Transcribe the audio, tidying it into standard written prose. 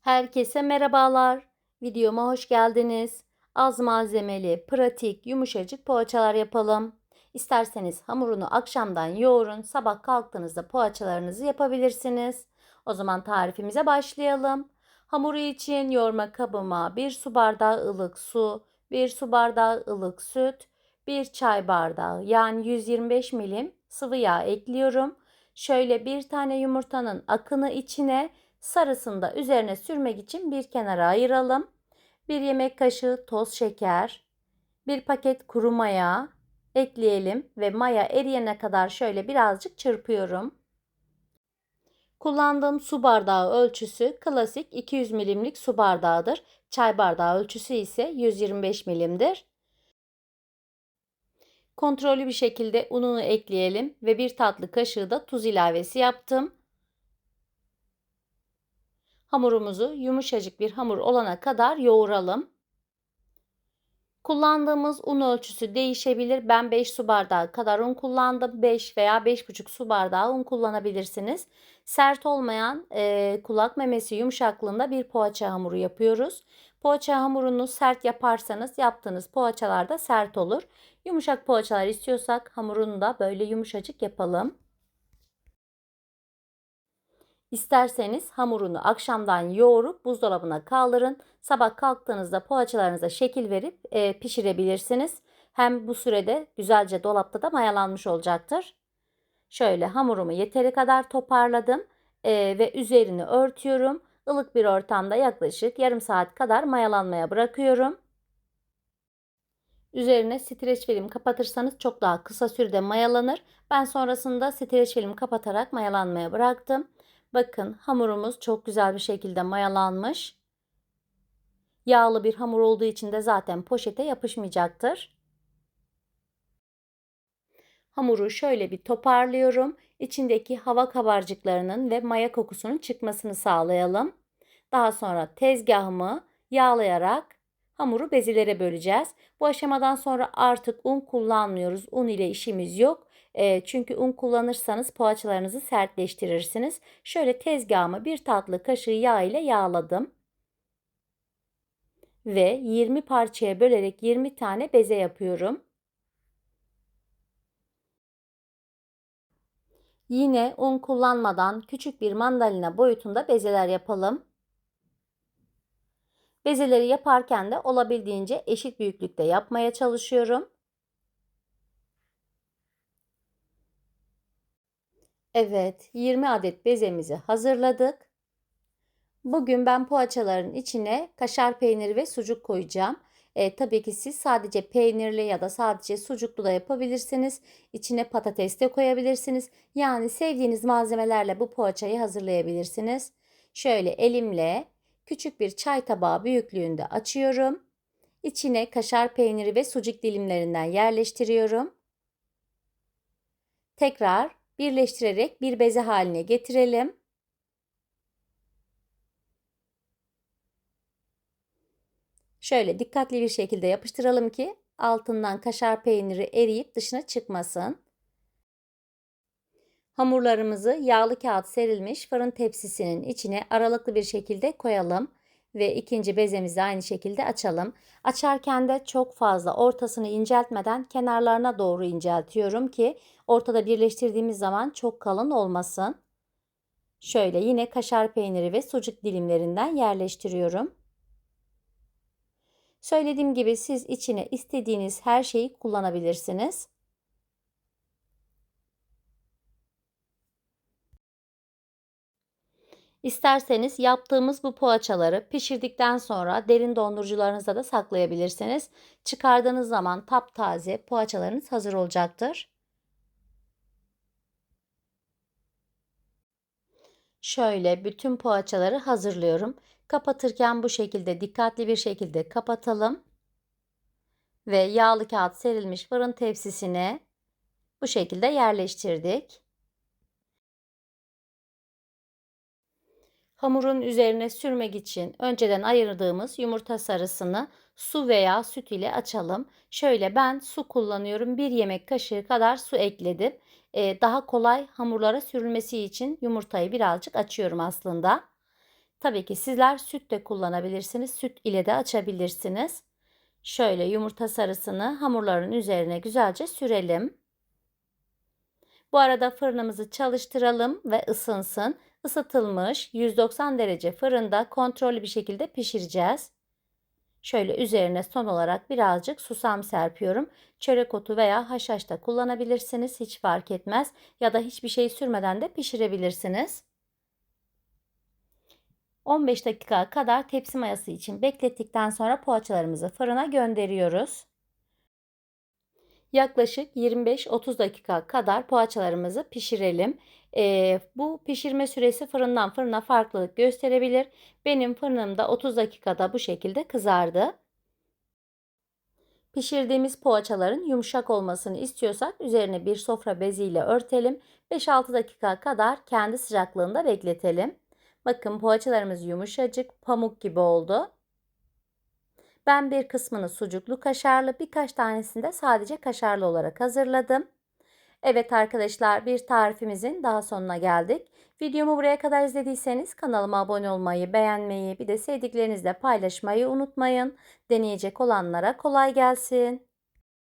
Herkese merhabalar. Videoma hoş geldiniz. Az malzemeli, pratik, yumuşacık poğaçalar yapalım. İsterseniz hamurunu akşamdan yoğurun, sabah kalktığınızda poğaçalarınızı yapabilirsiniz. O zaman tarifimize başlayalım. Hamuru için yoğurma kabıma 1 su bardağı ılık su, 1 su bardağı ılık süt, 1 çay bardağı yani 125 milim sıvı yağ ekliyorum. Şöyle bir tane yumurtanın akını içine, sarısını da üzerine sürmek için bir kenara ayıralım. 1 yemek kaşığı toz şeker, 1 paket kuru maya ekleyelim ve maya eriyene kadar şöyle birazcık çırpıyorum. Kullandığım su bardağı ölçüsü klasik 200 milimlik su bardağıdır. Çay bardağı ölçüsü ise 125 milimdir. Kontrollü bir şekilde ununu ekleyelim ve 1 tatlı kaşığı da tuz ilavesi yaptım. Hamurumuzu yumuşacık bir hamur olana kadar yoğuralım. Kullandığımız un ölçüsü değişebilir. Ben 5 su bardağı kadar un kullandım. 5 veya 5,5 su bardağı un kullanabilirsiniz. Sert olmayan kulak memesi yumuşaklığında bir poğaça hamuru yapıyoruz. Poğaça hamurunu sert yaparsanız yaptığınız poğaçalar da sert olur. Yumuşak poğaçalar istiyorsak hamurunu da böyle yumuşacık yapalım. İsterseniz hamurunu akşamdan yoğurup buzdolabına kaldırın. Sabah kalktığınızda poğaçalarınıza şekil verip pişirebilirsiniz. Hem bu sürede güzelce dolapta da mayalanmış olacaktır. Şöyle hamurumu yeteri kadar toparladım ve üzerini örtüyorum. Ilık bir ortamda yaklaşık yarım saat kadar mayalanmaya bırakıyorum. Üzerine streç film kapatırsanız çok daha kısa sürede mayalanır. Ben sonrasında streç film kapatarak mayalanmaya bıraktım. Bakın hamurumuz çok güzel bir şekilde mayalanmış. Yağlı bir hamur olduğu için de zaten poşete yapışmayacaktır. Hamuru şöyle bir toparlıyorum. İçindeki hava kabarcıklarının ve maya kokusunun çıkmasını sağlayalım. Daha sonra tezgahımı yağlayarak hamuru bezelere böleceğiz. Bu aşamadan sonra artık un kullanmıyoruz. Un ile işimiz yok. Çünkü un kullanırsanız poğaçalarınızı sertleştirirsiniz. Şöyle tezgahımı bir tatlı kaşığı yağ ile yağladım. Ve 20 parçaya bölerek 20 tane beze yapıyorum. Yine un kullanmadan küçük bir mandalina boyutunda bezeler yapalım. Bezeleri yaparken de olabildiğince eşit büyüklükte yapmaya çalışıyorum. Evet, 20 adet bezemizi hazırladık. Bugün ben poğaçaların içine kaşar peyniri ve sucuk koyacağım. Tabii ki siz sadece peynirli ya da sadece sucuklu da yapabilirsiniz. İçine patates de koyabilirsiniz. Yani sevdiğiniz malzemelerle bu poğaçayı hazırlayabilirsiniz. Şöyle elimle küçük bir çay tabağı büyüklüğünde açıyorum. İçine kaşar peyniri ve sucuk dilimlerinden yerleştiriyorum. Tekrar birleştirerek bir beze haline getirelim. Şöyle dikkatli bir şekilde yapıştıralım ki altından kaşar peyniri eriyip dışına çıkmasın. Hamurlarımızı yağlı kağıt serilmiş fırın tepsisinin içine aralıklı bir şekilde koyalım ve ikinci bezemizi aynı şekilde açalım. Açarken de çok fazla ortasını inceltmeden kenarlarına doğru inceltiyorum ki ortada birleştirdiğimiz zaman çok kalın olmasın. Şöyle yine kaşar peyniri ve sucuk dilimlerinden yerleştiriyorum. Söylediğim gibi siz içine istediğiniz her şeyi kullanabilirsiniz. İsterseniz yaptığımız bu poğaçaları pişirdikten sonra derin dondurucularınızda da saklayabilirsiniz. Çıkardığınız zaman taptaze poğaçalarınız hazır olacaktır. Şöyle bütün poğaçaları hazırlıyorum. Kapatırken bu şekilde dikkatli bir şekilde kapatalım ve yağlı kağıt serilmiş fırın tepsisine bu şekilde yerleştirdik. Hamurun üzerine sürmek için önceden ayırdığımız yumurta sarısını su veya süt ile açalım. Şöyle ben su kullanıyorum. 1 yemek kaşığı kadar su ekledim. Daha kolay hamurlara sürülmesi için yumurtayı birazcık açıyorum aslında. Tabii ki sizler süt de kullanabilirsiniz. Süt ile de açabilirsiniz. Şöyle yumurta sarısını hamurların üzerine güzelce sürelim. Bu arada fırınımızı çalıştıralım ve ısınsın. Isıtılmış 190 derece fırında kontrollü bir şekilde pişireceğiz. Şöyle üzerine son olarak birazcık susam serpiyorum. Çörek otu veya haşhaş da kullanabilirsiniz. Hiç fark etmez. Ya da hiçbir şey sürmeden de pişirebilirsiniz. 15 dakika kadar tepsi mayası için beklettikten sonra poğaçalarımızı fırına gönderiyoruz. Yaklaşık 25-30 dakika kadar poğaçalarımızı pişirelim. Bu pişirme süresi fırından fırına farklılık gösterebilir. Benim fırınımda 30 dakikada bu şekilde kızardı. Pişirdiğimiz poğaçaların yumuşak olmasını istiyorsak üzerine bir sofra beziyle örtelim. 5-6 dakika kadar kendi sıcaklığında bekletelim. Bakın poğaçalarımız yumuşacık, pamuk gibi oldu. Ben bir kısmını sucuklu kaşarlı, birkaç tanesini de sadece kaşarlı olarak hazırladım. Evet arkadaşlar, bir tarifimizin daha sonuna geldik. Videomu buraya kadar izlediyseniz kanalıma abone olmayı, beğenmeyi, bir de sevdiklerinizle paylaşmayı unutmayın. Deneyecek olanlara kolay gelsin.